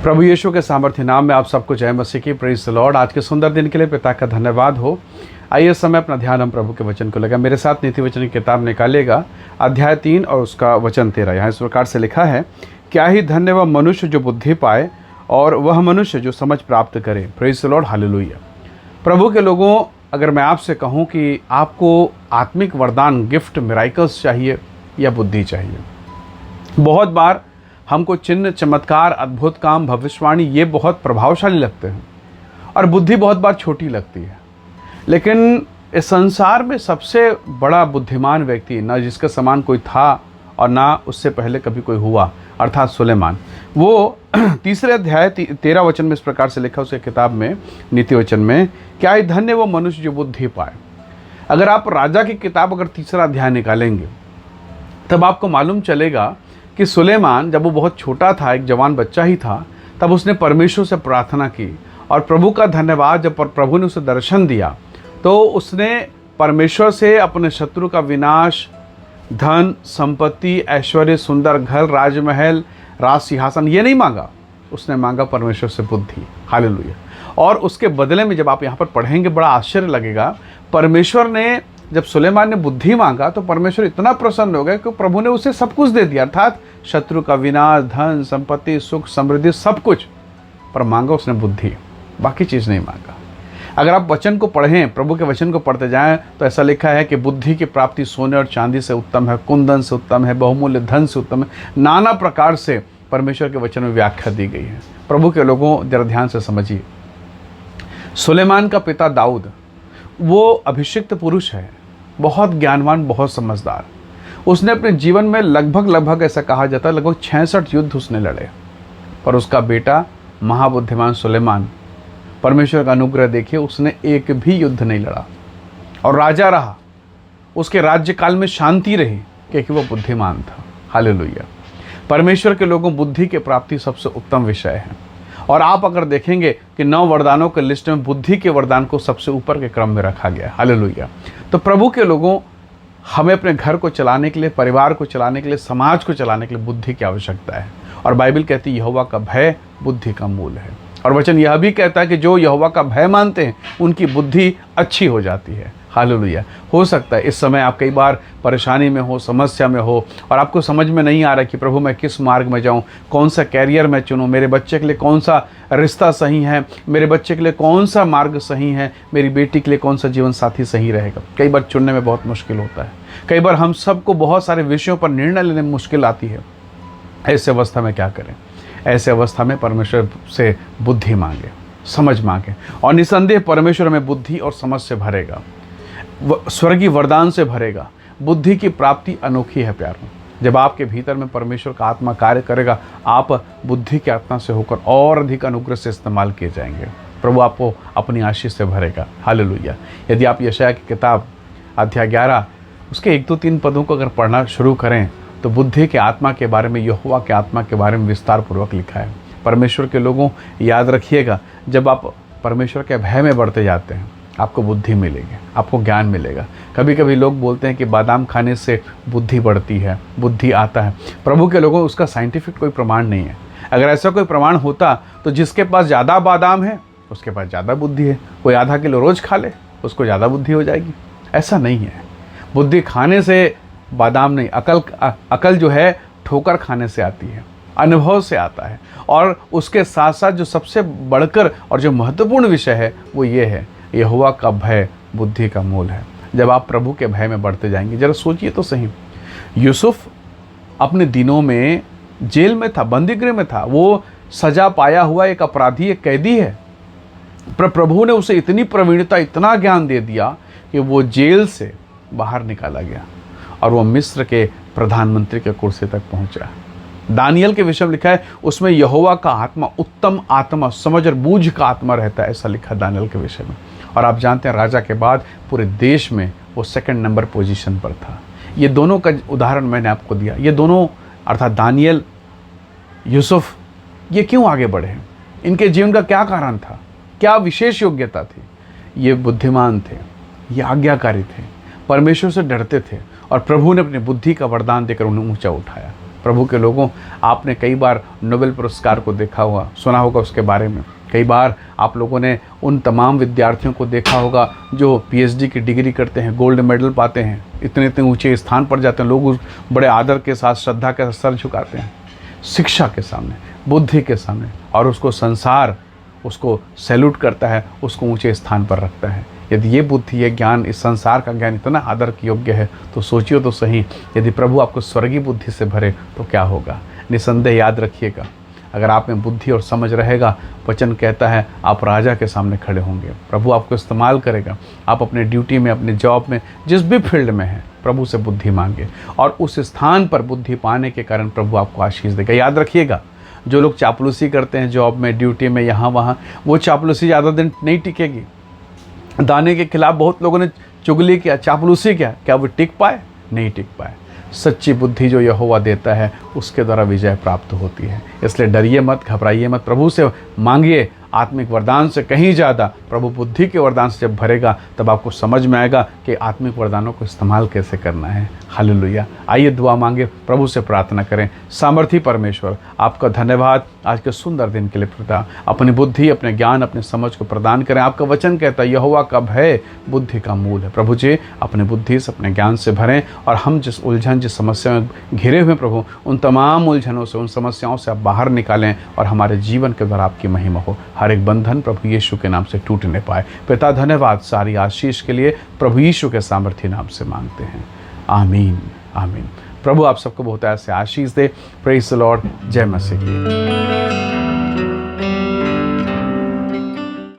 प्रभु यीशु के सामर्थ्य नाम में आप सबको जय मसीह की। Praise the Lord. आज के सुंदर दिन के लिए पिता का धन्यवाद हो। आइए इस समय अपना ध्यान हम प्रभु के वचन को लगा। मेरे साथ नीति वचन की किताब निकालेगा, अध्याय 3 और उसका वचन 13। यहाँ इस प्रकार से लिखा है, क्या ही धन्य वह मनुष्य जो बुद्धि पाए और वह मनुष्य जो समझ प्राप्त करे। Praise the lord, hallelujah. प्रभु के लोगों, अगर मैं आपसे कहूँ कि आपको आत्मिक वरदान, गिफ्ट, मिराइकल्स चाहिए या बुद्धि चाहिए। बहुत बार हमको चिन्ह, चमत्कार, अद्भुत काम, भविष्यवाणी ये बहुत प्रभावशाली लगते हैं और बुद्धि बहुत बार छोटी लगती है। लेकिन इस संसार में सबसे बड़ा बुद्धिमान व्यक्ति, ना जिसके समान कोई था और ना उससे पहले कभी कोई हुआ, अर्थात सुलेमान। वो 3 अध्याय 13 वचन में इस प्रकार से लिखा उसके किताब में, नीति वचन में, क्या ही धन्य वो मनुष्य जो बुद्धि पाए। अगर आप राजा की किताब अगर 3 अध्याय निकालेंगे तब आपको मालूम चलेगा कि सुलेमान जब वो बहुत छोटा था, एक जवान बच्चा ही था, तब उसने परमेश्वर से प्रार्थना की और प्रभु का धन्यवाद। जब प्रभु ने उसे दर्शन दिया तो उसने परमेश्वर से अपने शत्रु का विनाश, धन, संपत्ति, ऐश्वर्य, सुंदर घर, राजमहल, राज सिंहासन ये नहीं मांगा। उसने मांगा परमेश्वर से बुद्धि। हालेलुया। और उसके बदले में जब आप यहाँ पर पढ़ेंगे बड़ा आश्चर्य लगेगा। परमेश्वर ने, जब सुलेमान ने बुद्धि मांगा तो परमेश्वर इतना प्रसन्न हो गया कि प्रभु ने उसे सब कुछ दे दिया, अर्थात शत्रु का विनाश, धन, संपत्ति, सुख, समृद्धि, सब कुछ। पर मांगा उसने बुद्धि, बाकी चीज़ नहीं मांगा। अगर आप वचन को पढ़ें, प्रभु के वचन को पढ़ते जाएं तो ऐसा लिखा है कि बुद्धि की प्राप्ति सोने और चांदी से उत्तम है, कुंदन से उत्तम है, बहुमूल्य धन से उत्तम है। नाना प्रकार से परमेश्वर के वचन में व्याख्या दी गई है। प्रभु के लोगों, जरा ध्यान से समझिए। सुलेमान का पिता दाऊद, वो अभिषिक्त पुरुष है, बहुत ज्ञानवान, बहुत समझदार। उसने अपने जीवन में लगभग ऐसा कहा जाता है लगभग 66 युद्ध उसने लड़े। पर उसका बेटा महाबुद्धिमान सुलेमान, परमेश्वर का अनुग्रह देखिए, उसने एक भी युद्ध नहीं लड़ा और राजा रहा। उसके राज्यकाल में शांति रही क्योंकि वो बुद्धिमान था। हालेलुया। परमेश्वर के लोगों, बुद्धि की प्राप्ति सबसे उत्तम विषय है। और आप अगर देखेंगे कि 9 वरदानों के लिस्ट में बुद्धि के वरदान को सबसे ऊपर के क्रम में रखा गया है। हालेलुया। तो प्रभु के लोगों, हमें अपने घर को चलाने के लिए, परिवार को चलाने के लिए, समाज को चलाने के लिए बुद्धि की आवश्यकता है। और बाइबल कहती है यहोवा का भय बुद्धि का मूल है। और वचन यह भी कहता है कि जो यहोवा का भय मानते हैं उनकी बुद्धि अच्छी हो जाती है। हालेलुया। हो सकता है इस समय आप कई बार परेशानी में हो, समस्या में हो और आपको समझ में नहीं आ रहा कि प्रभु मैं किस मार्ग में जाऊं, कौन सा कैरियर मैं चुनूं, मेरे बच्चे के लिए कौन सा रिश्ता सही है, मेरे बच्चे के लिए कौन सा मार्ग सही है, मेरी बेटी के लिए कौन सा जीवन साथी सही रहेगा। कई बार चुनने में बहुत मुश्किल होता है। कई बार हम सबको बहुत सारे विषयों पर निर्णय लेने में मुश्किल आती है। ऐसे अवस्था में क्या करें? ऐसे अवस्था में परमेश्वर से बुद्धि मांगे, समझ मांगे और निसंदेह परमेश्वर हमें बुद्धि और समझ से भरेगा, स्वर्गीय वरदान से भरेगा। बुद्धि की प्राप्ति अनोखी है प्यारों। जब आपके भीतर में परमेश्वर का आत्मा कार्य करेगा, आप बुद्धि की आत्मा से होकर और अधिक अनुग्रह से इस्तेमाल किए जाएंगे। प्रभु आपको अपनी आशीष से भरेगा। हालेलुया। यदि आप यशायाह की किताब अध्याय 11 उसके 1, 2, 3 पदों को अगर पढ़ना शुरू करें तो बुद्धि के आत्मा के बारे में, यहोवा के आत्मा के बारे में विस्तार पूर्वक लिखा है। परमेश्वर के लोगों, याद रखिएगा, जब आप परमेश्वर के भय में बढ़ते जाते हैं आपको बुद्धि मिलेगी, आपको ज्ञान मिलेगा। कभी कभी लोग बोलते हैं कि बादाम खाने से बुद्धि बढ़ती है, बुद्धि आता है। प्रभु के लोगों, उसका साइंटिफिक कोई प्रमाण नहीं है। अगर ऐसा कोई प्रमाण होता तो जिसके पास ज़्यादा बादाम है उसके पास ज़्यादा बुद्धि है। कोई आधा किलो रोज़ खा ले, उसको ज़्यादा बुद्धि हो जाएगी। ऐसा नहीं है। बुद्धि खाने से बादाम नहीं, अकल जो है ठोकर खाने से आती है, अनुभव से आता है। और उसके साथ साथ जो सबसे बढ़कर और जो महत्वपूर्ण विषय है वो ये है, यहोवा का भय बुद्धि का मूल है। जब आप प्रभु के भय में बढ़ते जाएंगे, जरा सोचिए तो सही। यूसुफ अपने दिनों में जेल में था, बंदीगृह में था, वो सजा पाया हुआ एक अपराधी, एक कैदी है। पर प्रभु ने उसे इतनी प्रवीणता, इतना ज्ञान दे दिया कि वो जेल से बाहर निकाला गया और वो मिस्र के प्रधानमंत्री के कुर्सी तक पहुंचा। दानियल के विषय में लिखा है, उसमें यहोवा का आत्मा, उत्तम आत्मा, समझ और बूझ का आत्मा रहता है, ऐसा लिखा दानियल के विषय में। और आप जानते हैं राजा के बाद पूरे देश में वो 2nd नंबर पोजीशन पर था। ये दोनों का उदाहरण मैंने आपको दिया। ये दोनों अर्थात दानियल, यूसुफ, ये क्यों आगे बढ़े? इनके जीवन का क्या कारण था? क्या विशेष योग्यता थी? ये बुद्धिमान थे, ये आज्ञाकारी थे, परमेश्वर से डरते थे और प्रभु ने अपनी बुद्धि का वरदान देकर उन्हें ऊंचा उठाया। प्रभु के लोगों, आपने कई बार नोबेल पुरस्कार को देखा होगा, सुना होगा उसके बारे में। कई बार आप लोगों ने उन तमाम विद्यार्थियों को देखा होगा जो पीएचडी की डिग्री करते हैं, गोल्ड मेडल पाते हैं, इतने इतने ऊंचे स्थान पर जाते हैं, लोग उस बड़े आदर के साथ, श्रद्धा के साथ सर झुकाते हैं शिक्षा के सामने, बुद्धि के सामने, और उसको संसार उसको सैल्यूट करता है, उसको ऊंचे स्थान पर रखता है। यदि ये बुद्धि, ये ज्ञान, इस संसार का ज्ञान इतना आदर के योग्य है, तो सोचिए तो सही, यदि प्रभु आपको स्वर्गीय बुद्धि से भरे तो क्या होगा। निसंदेह याद रखिएगा, अगर आप में बुद्धि और समझ रहेगा, वचन कहता है आप राजा के सामने खड़े होंगे। प्रभु आपको इस्तेमाल करेगा। आप अपने ड्यूटी में, अपने जॉब में, जिस भी फील्ड में हैं, प्रभु से बुद्धि मांगे, और उस स्थान पर बुद्धि पाने के कारण प्रभु आपको आशीष देगा। याद रखिएगा, जो लोग चापलूसी करते हैं जॉब में, ड्यूटी में, यहाँ वहाँ, वो चापलूसी ज़्यादा दिन नहीं टिकेगी। दाने के खिलाफ बहुत लोगों ने चुगली किया, चापलूसी किया, क्या वो टिक पाए? नहीं टिक पाए। सच्ची बुद्धि जो यहोवा देता है, उसके द्वारा विजय प्राप्त होती है। इसलिए डरिए मत, घबराइए मत, प्रभु से मांगिए। आत्मिक वरदान से कहीं ज़्यादा प्रभु बुद्धि के वरदान से जब भरेगा, तब आपको समझ में आएगा कि आत्मिक वरदानों को इस्तेमाल कैसे करना है। हालेलुया। आइए दुआ मांगे, प्रभु से प्रार्थना करें। सामर्थी परमेश्वर, आपका धन्यवाद आज के सुंदर दिन के लिए पिता। अपनी बुद्धि, अपने ज्ञान, अपने समझ को प्रदान करें। आपका वचन कहता है यहोवा का भय बुद्धि का मूल है। प्रभु जी, अपनी बुद्धि से, अपने ज्ञान से भरें, और हम जिस उलझन, जिस समस्या में घिरे हुए प्रभु, उन तमाम उलझनों से, उन समस्याओं से आप बाहर निकालें, और हमारे जीवन के द्वारा आपकी महिमा हो। हर एक बंधन प्रभु यीशु के नाम से टूट न पाए। पिता धन्यवाद, सारी आशीष के लिए प्रभु यीशु के सामर्थी नाम से मांगते हैं। आमीन, आमीन। प्रभु आप सबको बहुत ऐसे आशीष दे। Praise the lord. जय मसीह की।